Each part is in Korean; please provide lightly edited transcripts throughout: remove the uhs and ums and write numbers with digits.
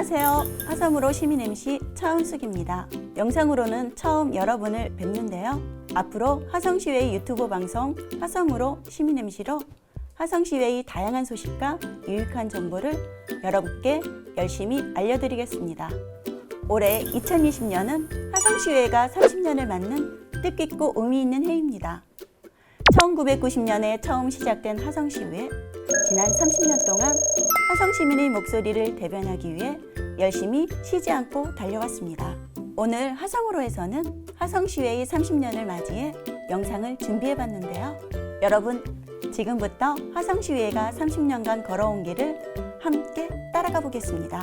안녕하세요. 화성으로 시민 MC 차은숙입니다. 영상으로는 처음 여러분을 뵙는데요. 앞으로 화성시회의 유튜브 방송 화성으로 시민 MC로 화성시회의 다양한 소식과 유익한 정보를 여러분께 열심히 알려드리겠습니다. 올해 2020년은 화성시회가 30년을 맞는 뜻깊고 의미 있는 해입니다. 1990년에 처음 시작된 화성시회, 지난 30년 동안 화성시민의 목소리를 대변하기 위해 열심히 쉬지 않고 달려왔습니다. 오늘 화성으로에서는 화성시회의 30년을 맞이해 영상을 준비해봤는데요. 여러분, 지금부터 화성시회가 30년간 걸어온 길을 함께 따라가 보겠습니다.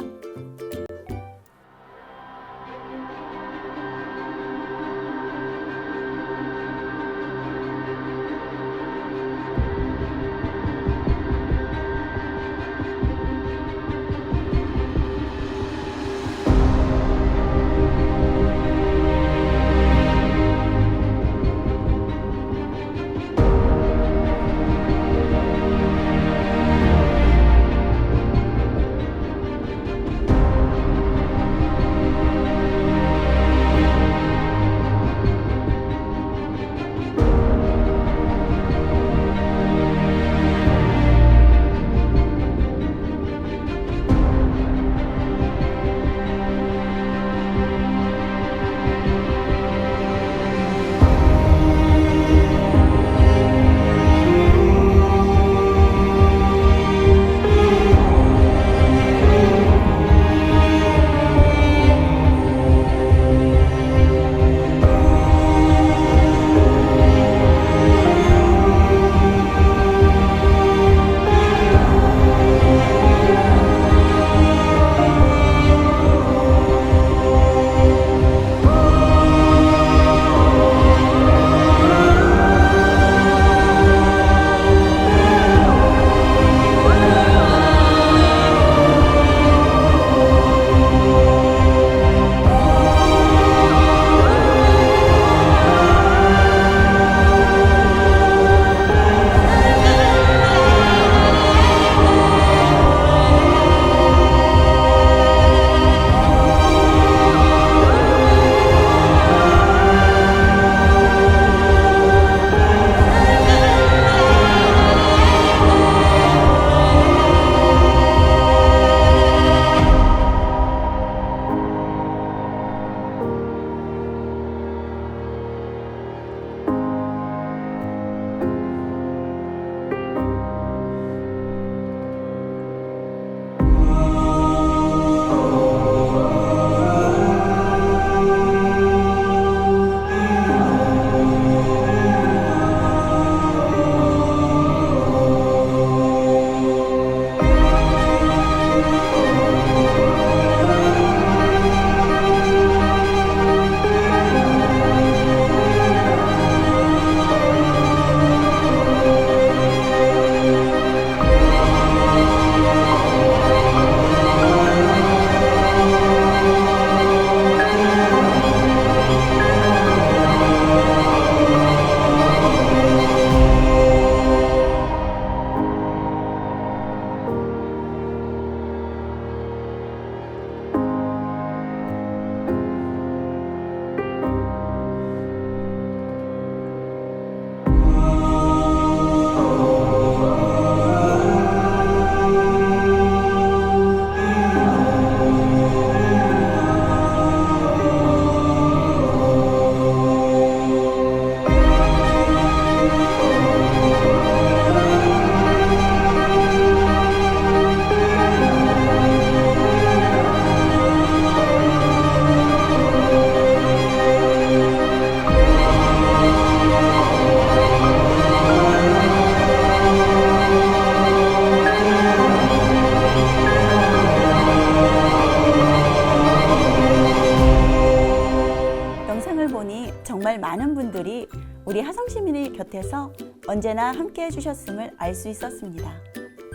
정말 많은 분들이 우리 화성시민의 곁에서 언제나 함께 해주셨음을 알 수 있었습니다.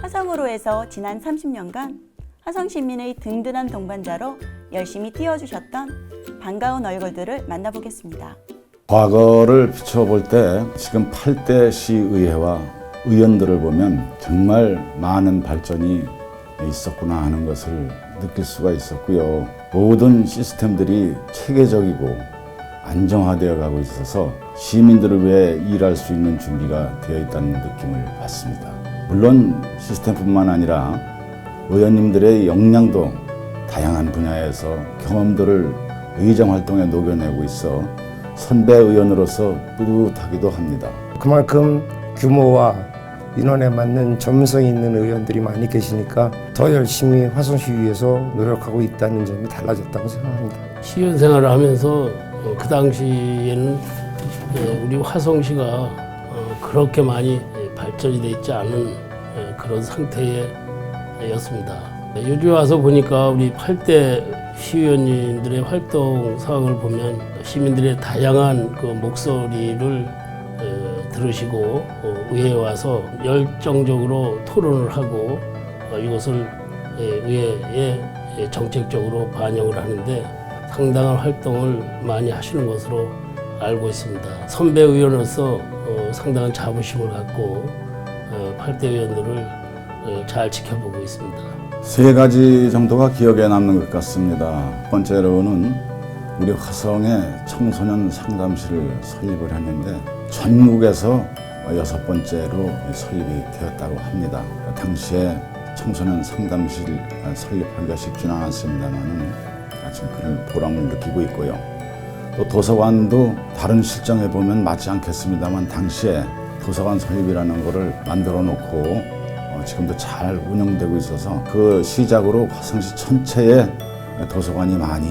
화성으로에서 지난 30년간 화성시민의 든든한 동반자로 열심히 뛰어주셨던 반가운 얼굴들을 만나보겠습니다. 과거를 비춰볼 때 지금 8대 시의회와 의원들을 보면 정말 많은 발전이 있었구나 하는 것을 느낄 수가 있었고요. 모든 시스템들이 체계적이고 안정화되어 가고 있어서 시민들을 위해 일할 수 있는 준비가 되어 있다는 느낌을 받습니다. 물론 시스템뿐만 아니라 의원님들의 역량도 다양한 분야에서 경험들을 의정 활동에 녹여내고 있어 선배 의원으로서 뿌듯하기도 합니다. 그만큼 규모와 인원에 맞는 전문성이 있는 의원들이 많이 계시니까 더 열심히 화성시 위해서 노력하고 있다는 점이 달라졌다고 생각합니다. 시의원 생활을 하면서 그 당시에는 우리 화성시가 그렇게 많이 발전이 돼 있지 않은 그런 상태였습니다. 여기 와서 보니까 우리 8대 시의원님들의 활동 사항을 보면 시민들의 다양한 그 목소리를 들으시고 의회에 와서 열정적으로 토론을 하고 이것을 의회에 정책적으로 반영을 하는데 상당한 활동을 많이 하시는 것으로 알고 있습니다. 선배 의원으로서 상당한 자부심을 갖고 8대 의원들을 잘 지켜보고 있습니다. 세 가지 정도가 기억에 남는 것 같습니다. 첫 번째로는 우리 화성에 청소년 상담실을 설립을 했는데 전국에서 6번째로 설립이 되었다고 합니다. 당시에 청소년 상담실 설립하기가 쉽지는 않았습니다만 지금 그런 보람을 느끼고 있고요. 또 도서관도 다른 실정에 보면 맞지 않겠습니다만 당시에 도서관 설립이라는 것을 만들어 놓고 지금도 잘 운영되고 있어서 그 시작으로 화성시 전체에 도서관이 많이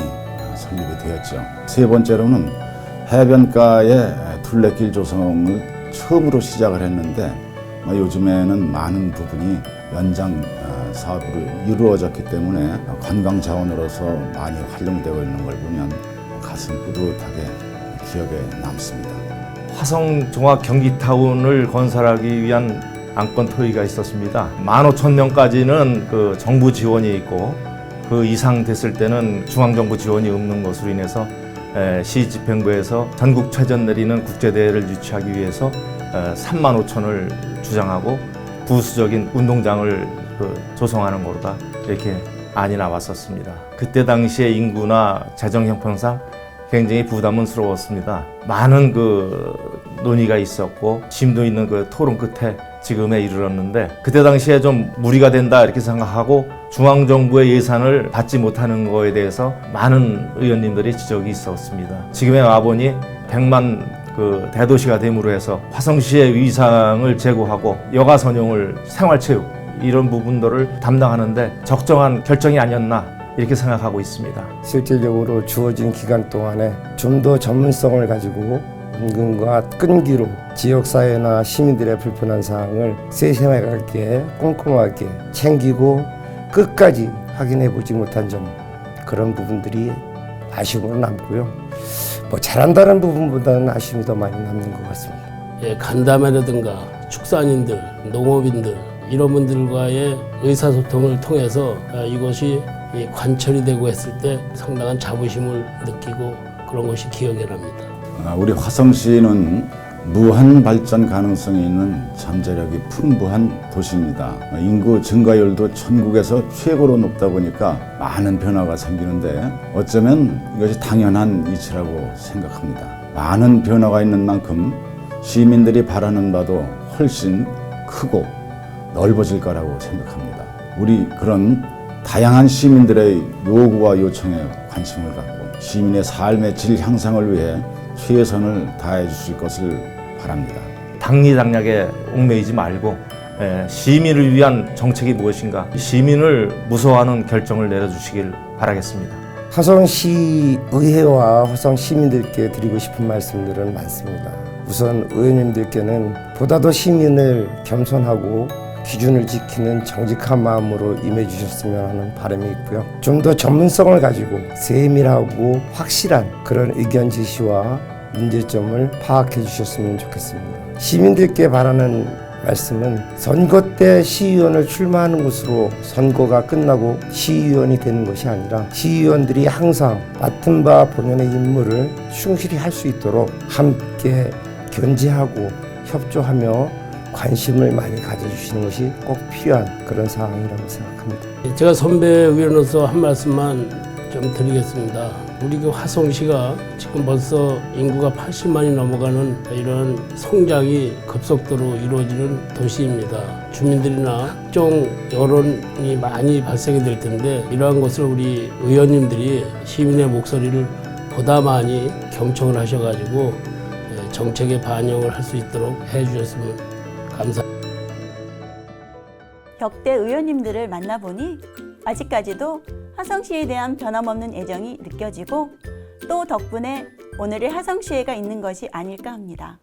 설립이 되었죠. 세 번째로는 해변가에 둘레길 조성을 처음으로 시작을 했는데 요즘에는 많은 부분이 연장 사업으로 이루어졌기 때문에 관광 자원으로서 많이 활용되고 있는 걸 보면 가슴 뿌듯하게 기억에 남습니다. 화성 종합 경기타운을 건설하기 위한 안건 토의가 있었습니다. 15,000명까지는 그 정부 지원이 있고 그 이상 됐을 때는 중앙정부 지원이 없는 것으로 인해서 시 집행부에서 전국 최전 내리는 국제대회를 유치하기 위해서 35,000을 주장하고 부수적인 운동장을 조성하는 거로다 이렇게 안이 나왔었습니다. 그때 당시의 인구나 재정 형편상 굉장히 부담스러웠습니다. 많은 그 논의가 있었고 심도 있는 그 토론 끝에 지금에 이르렀는데 그때 당시에 좀 무리가 된다 이렇게 생각하고 중앙정부의 예산을 받지 못하는 거에 대해서 많은 의원님들이 지적이 있었습니다. 지금에 와보니 100만 그 대도시가 됨으로 해서 화성시의 위상을 제고하고 여가 선용을 생활체육 이런 부분들을 담당하는데 적정한 결정이 아니었나 이렇게 생각하고 있습니다. 실질적으로 주어진 기간 동안에 좀 더 전문성을 가지고 은근과 끈기로 지역사회나 시민들의 불편한 사항을 세심하게 꼼꼼하게 챙기고 끝까지 확인해보지 못한 점 그런 부분들이 아쉬움으로 남고요. 뭐 잘한다는 부분보다는 아쉬움이 더 많이 남는 것 같습니다. 간담회라든가 축산인들, 농업인들 이런 분들과의 의사소통을 통해서 이것이 관철이 되고 했을 때 상당한 자부심을 느끼고 그런 것이 기억에 납니다. 우리 화성시는 무한 발전 가능성이 있는 잠재력이 풍부한 도시입니다. 인구 증가율도 전국에서 최고로 높다 보니까 많은 변화가 생기는데 어쩌면 이것이 당연한 이치라고 생각합니다. 많은 변화가 있는 만큼 시민들이 바라는 바도 훨씬 크고 넓어질 거라고 생각합니다. 우리 그런 다양한 시민들의 요구와 요청에 관심을 갖고 시민의 삶의 질 향상을 위해 최선을 다해 주실 것을 바랍니다. 당리당략에 얽매이지 말고 시민을 위한 정책이 무엇인가 시민을 무서워하는 결정을 내려주시길 바라겠습니다. 화성시 의회와 화성 시민들께 드리고 싶은 말씀들은 많습니다. 우선 의원님들께는 보다 더 시민을 겸손하고 기준을 지키는 정직한 마음으로 임해 주셨으면 하는 바람이 있고요. 좀 더 전문성을 가지고 세밀하고 확실한 그런 의견 제시와 문제점을 파악해 주셨으면 좋겠습니다. 시민들께 바라는 말씀은 선거 때 시의원을 출마하는 것으로 선거가 끝나고 시의원이 되는 것이 아니라 시의원들이 항상 맡은 바 본연의 임무를 충실히 할 수 있도록 함께 견제하고 협조하며 관심을 많이 가져주시는 것이 꼭 필요한 그런 상황이라고 생각합니다. 제가 선배 의원으로서 한 말씀만 좀 드리겠습니다. 우리 그 화성시가 지금 벌써 인구가 80만이 넘어가는 이런 성장이 급속도로 이루어지는 도시입니다. 주민들이나 각종 여론이 많이 발생이 될 텐데 이러한 것을 우리 의원님들이 시민의 목소리를 보다 많이 경청을 하셔가지고 정책에 반영을 할 수 있도록 해주셨으면 감사합니다. 격대 의원님들을 만나보니 아직까지도 화성시에 대한 변함없는 애정이 느껴지고 또 덕분에 오늘의 화성시회가 있는 것이 아닐까 합니다.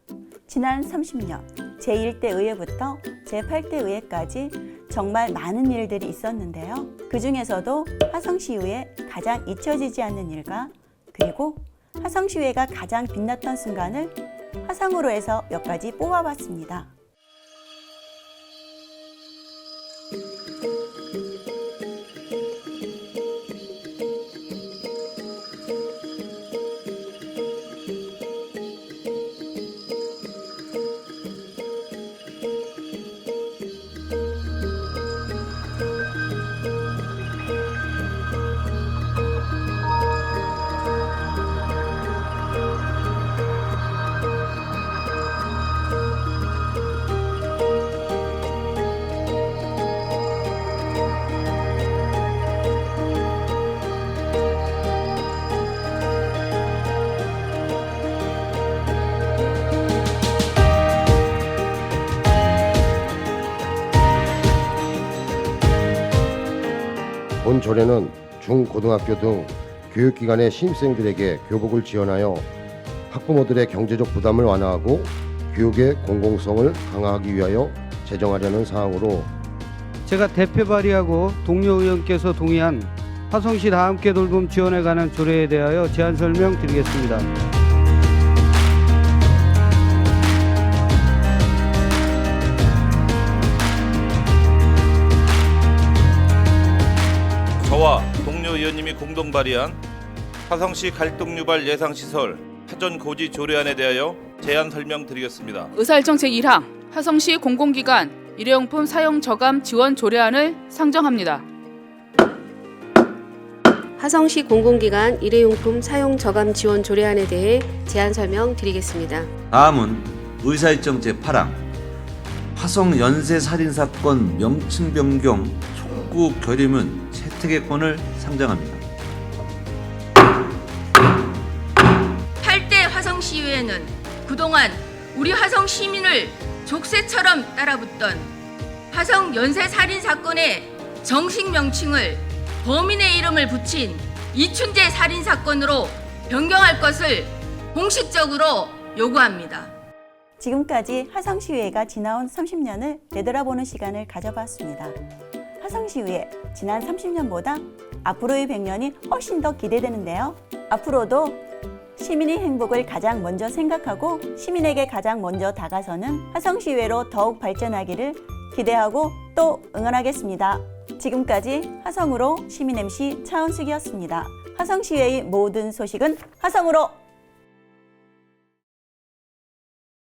지난 30년 제1대 의회부터 제8대 의회까지 정말 많은 일들이 있었는데요. 그 중에서도 화성시의회 가장 잊혀지지 않는 일과 그리고 화성시의회가 가장 빛났던 순간을 화상으로 해서 몇 가지 뽑아봤습니다. 본 조례는 중, 고등학교 등 교육기관의 신입생들에게 교복을 지원하여 학부모들의 경제적 부담을 완화하고 교육의 공공성을 강화하기 위하여 제정하려는 사항으로 제가 대표 발의하고 동료 의원께서 동의한 화성시 다함께 돌봄 지원에 관한 조례에 대하여 제안 설명드리겠습니다. 저와 동료 의원님이 공동 발의한 화성시 갈등유발 예상시설 사전고지 조례안에 대하여 제안 설명드리겠습니다. 의사일정책 1항 화성시 공공기관 일회용품 사용 저감 지원 조례안을 상정합니다. 화성시 공공기관 일회용품 사용 저감 지원 조례안에 대해 제안 설명드리겠습니다. 다음은 의사일정 제8항 화성 연쇄살인사건 명칭 변경 촉구 결의문 채택의권을 상정합니다. 8대 화성시의회는 그동안 우리 화성 시민을 족쇄처럼 따라붙던 화성 연쇄살인 사건의 정식 명칭을 범인의 이름을 붙인 이춘재 살인 사건으로 변경할 것을 공식적으로 요구합니다. 지금까지 화성시의회가 지나온 30년을 되돌아보는 시간을 가져봤습니다. 화성시의회 지난 30년보다 앞으로의 100년이 훨씬 더 기대되는데요. 앞으로도 시민의 행복을 가장 먼저 생각하고 시민에게 가장 먼저 다가서는 화성시의회로 더욱 발전하기를 기대하고 또 응원하겠습니다. 지금까지 화성으로 시민 MC 차은숙이었습니다. 화성시의회의 모든 소식은 화성으로!